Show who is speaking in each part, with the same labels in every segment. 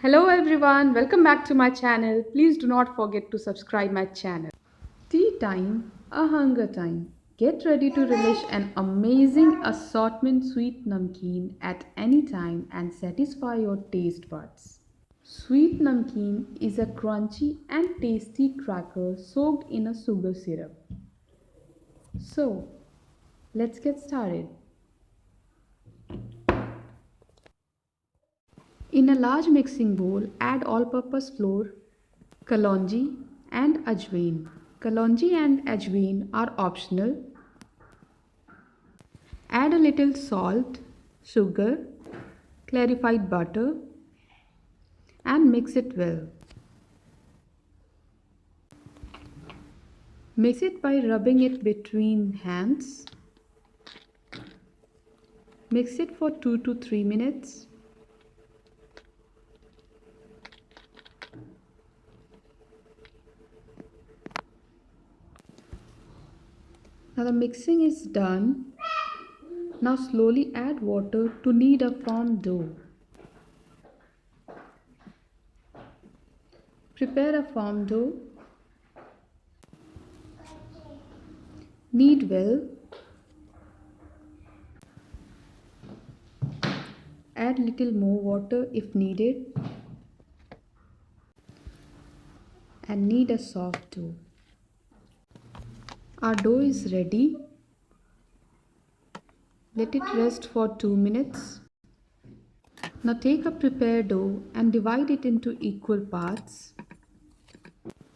Speaker 1: Hello everyone, welcome back to my channel. Please do not forget to subscribe my channel. Tea time, a hunger time. Get ready to relish an amazing assortment sweet namkeen at any time and satisfy your taste buds. Sweet namkeen is a crunchy and tasty cracker soaked in a sugar syrup. So, let's get started. In a large mixing bowl, add all-purpose flour, kalonji and ajwain. Kalonji and ajwain are optional. Add a little salt, sugar, clarified butter and mix it well. Mix it by rubbing it between hands. Mix it for 2 to 3 minutes. Now the mixing is done. Now slowly add water to knead a firm dough. Prepare a firm dough. Knead well. Add little more water if needed. And knead a soft dough. Our dough is ready. Let it rest for 2 minutes. Now take a prepared dough and divide it into equal parts.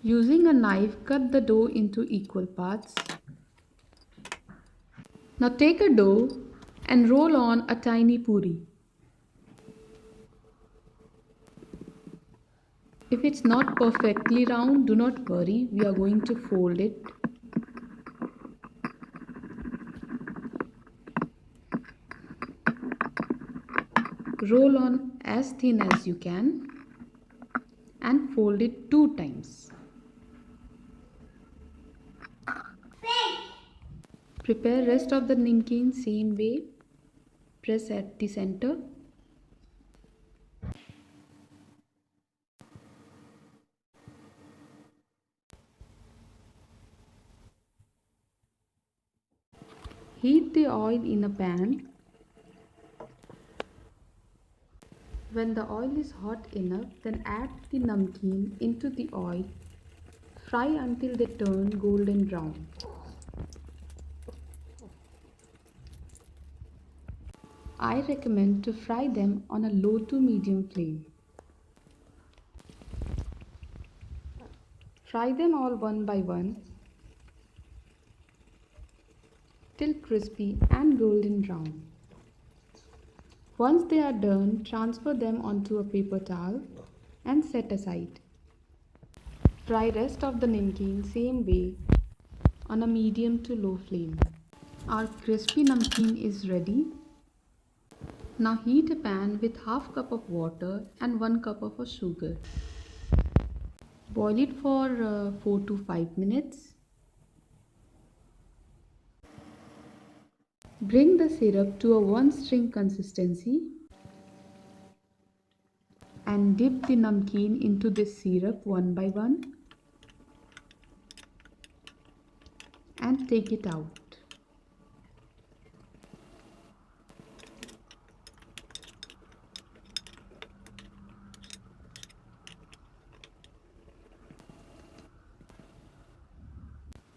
Speaker 1: Using a knife, cut the dough into equal parts. Now take a dough and roll on a tiny puri. If it's not perfectly round, do not worry, we are going to fold it. Roll on as thin as you can and fold it 2 times. Prepare rest of the nimki in same way. Press at the center. Heat the oil in a pan. When the oil is hot enough, then add the namkeen into the oil. Fry until they turn golden brown. I recommend to fry them on a low to medium flame. Fry them all one by one till crispy and golden brown. Once they are done, transfer them onto a paper towel and set aside. Fry rest of the namkeen same way on a medium to low flame. Our crispy namkeen is ready. Now heat a pan with half cup of water and 1 cup of sugar. Boil it for 4 to 5 minutes. Bring the syrup to a 1-string consistency and dip the namkeen into this syrup one by one and take it out.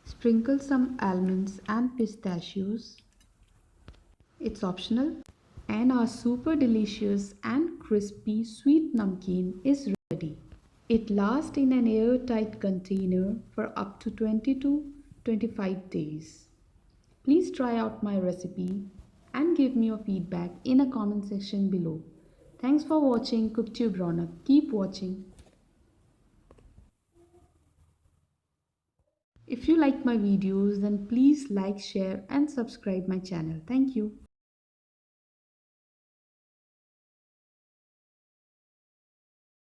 Speaker 1: Sprinkle some almonds and pistachios. It's optional. And our super delicious and crispy sweet namkeen is ready. It lasts in an airtight container for up to 20 to 25 days. Please try out my recipe and give me your feedback in a comment section below. Thanks for watching CookTube Ronak. Keep watching. If you like my videos, then please like, share and subscribe my channel. Thank you.